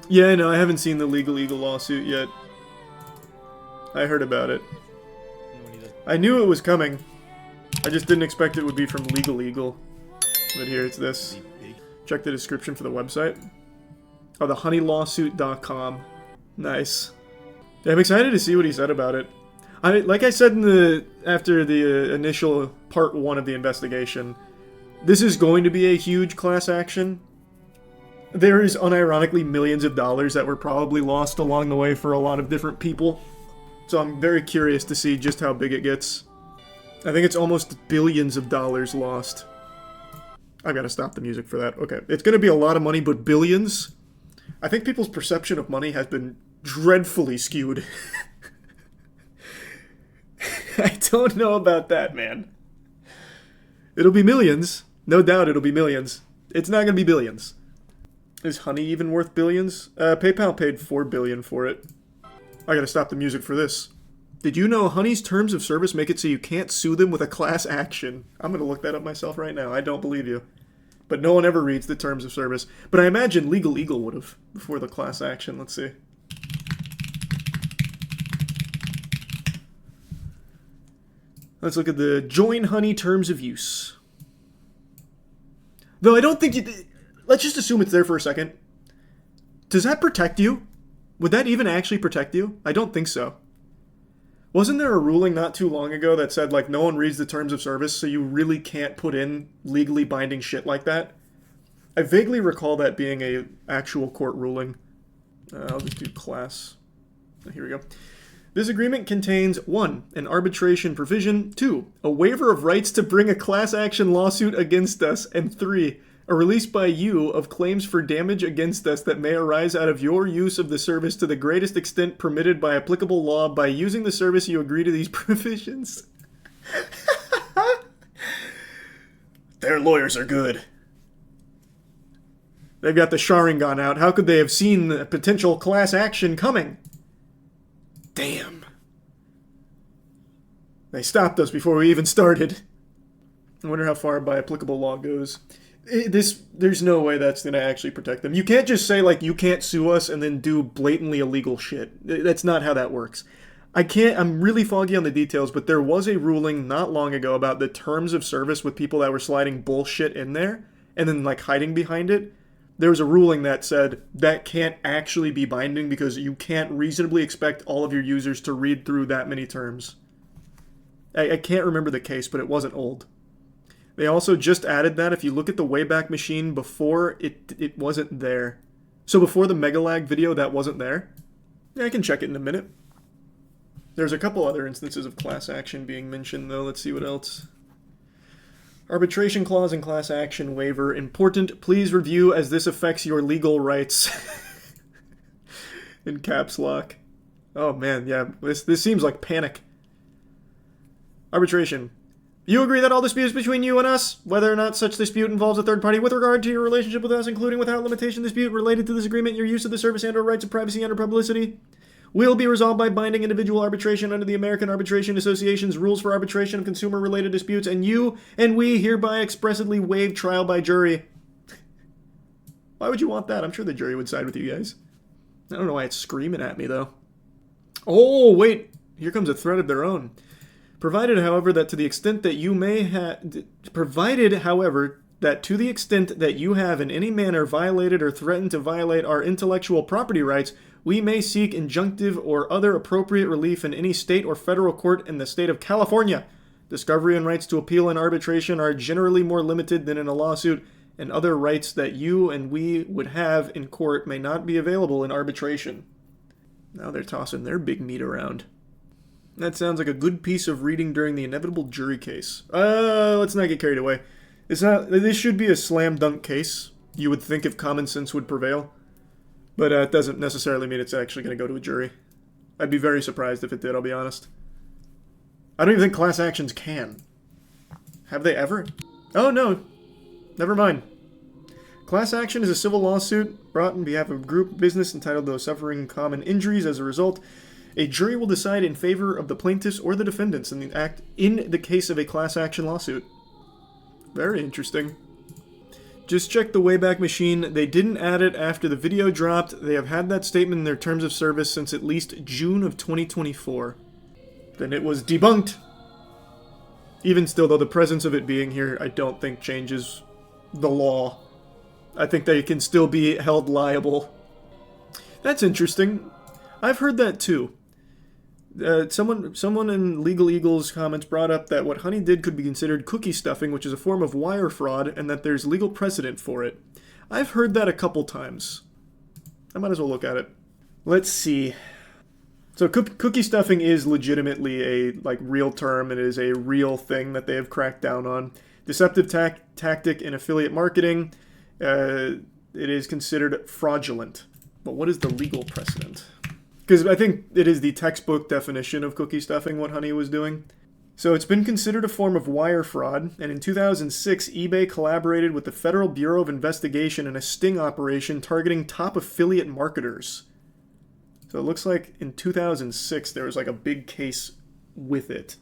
Yeah, no, I haven't seen the Legal Eagle lawsuit yet. I heard about it. No, neither. I knew it was coming. I just didn't expect it would be from Legal Eagle. But here, it's this. Check the description for the website. Oh, the honeylawsuit.com. Nice. Yeah, I'm excited to see what he said about it. Like I said after the initial part 1 of the investigation, this is going to be a huge class action. There is unironically millions of dollars that were probably lost along the way for a lot of different people. So I'm very curious to see just how big it gets. I think it's almost billions of dollars lost. I gotta stop the music for that. Okay, it's gonna be a lot of money, but billions? I think people's perception of money has been dreadfully skewed. I don't know about that, man. It'll be millions. No doubt it'll be millions. It's not gonna be billions. Is Honey even worth billions? PayPal paid $4 billion for it. I gotta stop the music for this. Did you know Honey's terms of service make it so you can't sue them with a class action? I'm gonna look that up myself right now. I don't believe you. But no one ever reads the terms of service. But I imagine Legal Eagle would have before the class action. Let's see. Let's look at the Join Honey terms of use. Though I don't think you... Let's just assume it's there for a second. Does that protect you? Would that even actually protect you? I don't think so. Wasn't there a ruling not too long ago that said, like, no one reads the terms of service, so you really can't put in legally binding shit like that? I vaguely recall that being a actual court ruling. I'll just do class. Here we go. This agreement contains 1. An arbitration provision, 2. A waiver of rights to bring a class action lawsuit against us, and 3. A release by you of claims for damage against us that may arise out of your use of the service to the greatest extent permitted by applicable law. By using the service, you agree to these provisions. Their lawyers are good. They've got the Sharingan out. How could they have seen the potential class action coming? Damn. They stopped us before we even started. I wonder how far by applicable law goes. There's no way that's going to actually protect them. You can't just say, like, you can't sue us and then do blatantly illegal shit. That's not how that works. I'm really foggy on the details, but there was a ruling not long ago about the terms of service with people that were sliding bullshit in there and then, like, hiding behind it. There was a ruling that said that can't actually be binding because you can't reasonably expect all of your users to read through that many terms. I can't remember the case, but it wasn't old. They also just added that if you look at the Wayback Machine before, it wasn't there. So before the Megalag video, that wasn't there. Yeah, I can check it in a minute. There's a couple other instances of class action being mentioned, though. Let's see what else. Arbitration clause and class action waiver. Important. Please review as this affects your legal rights. In caps lock. Oh, man, yeah. This seems like panic. Arbitration. You agree that all disputes between you and us, whether or not such dispute involves a third party with regard to your relationship with us, including without limitation dispute related to this agreement, your use of the service and or rights of privacy and or publicity, will be resolved by binding individual arbitration under the American Arbitration Association's rules for arbitration of consumer-related disputes, and you and we hereby expressly waive trial by jury. Why would you want that? I'm sure the jury would side with you guys. I don't know why it's screaming at me, though. Oh, wait. Here comes a threat of their own. Provided, however, that to the extent that you may have... Provided, however, that to the extent that you have in any manner violated or threatened to violate our intellectual property rights, we may seek injunctive or other appropriate relief in any state or federal court in the state of California. Discovery and rights to appeal in arbitration are generally more limited than in a lawsuit, and other rights that you and we would have in court may not be available in arbitration. Now they're tossing their big meat around. That sounds like a good piece of reading during the inevitable jury case. Let's not get carried away. This should be a slam dunk case. You would think if common sense would prevail. But it doesn't necessarily mean it's actually going to go to a jury. I'd be very surprised if it did, I'll be honest. I don't even think class actions can. Have they ever? Oh, no. Never mind. Class action is a civil lawsuit brought on behalf of a group business entitled those suffering common injuries as a result. A jury will decide in favor of the plaintiffs or the defendants in the case of a class action lawsuit. Very interesting. Just check the Wayback Machine. They didn't add it after the video dropped. They have had that statement in their terms of service since at least June of 2024. Then it was debunked. Even still, though, the presence of it being here, I don't think changes the law. I think they can still be held liable. That's interesting. I've heard that too. Someone in Legal Eagle's comments brought up that what Honey did could be considered cookie stuffing, which is a form of wire fraud, and that there's legal precedent for it. I've heard that a couple times. I might as well look at it. Let's see. So cookie stuffing is legitimately a real term, and it is a real thing that they have cracked down on. Deceptive tactic in affiliate marketing. It is considered fraudulent. But what is the legal precedent? Because I think it is the textbook definition of cookie stuffing what Honey was doing. So it's been considered a form of wire fraud, and in 2006, eBay collaborated with the Federal Bureau of Investigation in a sting operation targeting top affiliate marketers. So it looks like in 2006 there was a big case with it.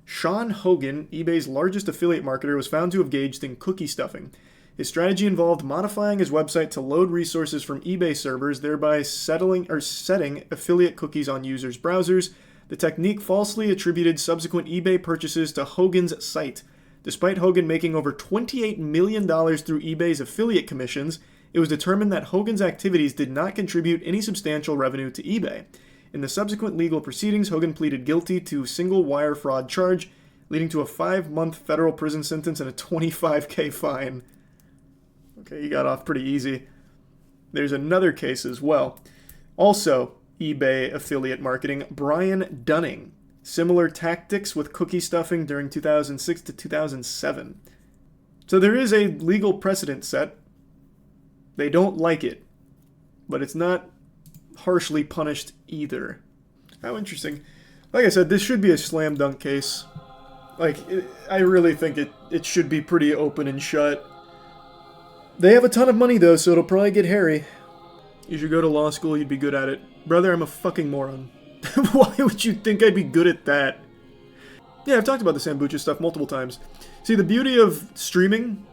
Sean Hogan, eBay's largest affiliate marketer, was found to have engaged in cookie stuffing. His strategy involved modifying his website to load resources from eBay servers, thereby setting affiliate cookies on users' browsers. The technique falsely attributed subsequent eBay purchases to Hogan's site. Despite Hogan making over $28 million through eBay's affiliate commissions, it was determined that Hogan's activities did not contribute any substantial revenue to eBay. In the subsequent legal proceedings, Hogan pleaded guilty to single wire fraud charge, leading to a 5-month federal prison sentence and a $25,000 fine. Okay, you got off pretty easy. There's another case as well. Also, eBay affiliate marketing, Brian Dunning. Similar tactics with cookie stuffing during 2006 to 2007. So there is a legal precedent set. They don't like it, but it's not harshly punished either. How interesting. Like I said, this should be a slam dunk case. I really think it should be pretty open and shut. They have a ton of money, though, so it'll probably get hairy. You should go to law school, you'd be good at it. Brother, I'm a fucking moron. Why would you think I'd be good at that? Yeah, I've talked about the Sambucha stuff multiple times. See, the beauty of streaming,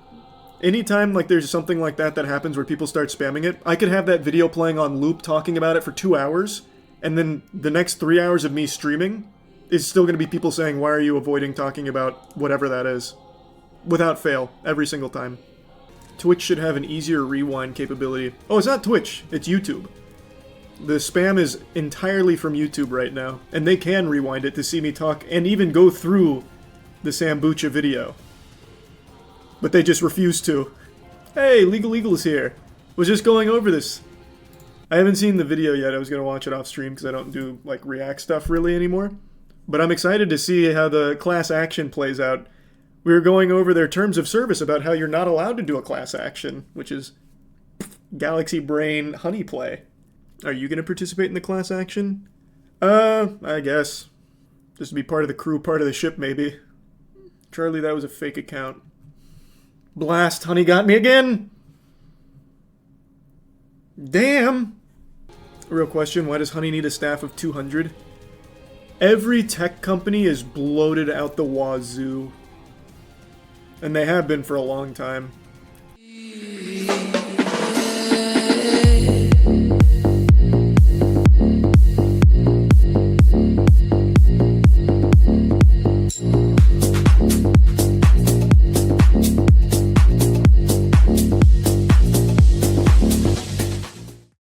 anytime there's something like that happens where people start spamming it, I could have that video playing on loop talking about it for 2 hours, and then the next 3 hours of me streaming is still going to be people saying, why are you avoiding talking about whatever that is? Without fail, every single time. Twitch should have an easier rewind capability. Oh, it's not Twitch, it's YouTube. The spam is entirely from YouTube right now, and they can rewind it to see me talk and even go through the Sambucha video. But they just refuse to. Hey, Legal Eagle is here. Was just going over this. I haven't seen the video yet. I was going to watch it off stream because I don't do React stuff really anymore. But I'm excited to see how the class action plays out. We were going over their terms of service about how you're not allowed to do a class action, which is Galaxy Brain Honey play. Are you going to participate in the class action? I guess. Just to be part of the crew, part of the ship, maybe. Charlie, that was a fake account. Blast, Honey got me again! Damn! A real question, why does Honey need a staff of 200? Every tech company is bloated out the wazoo. And they have been for a long time.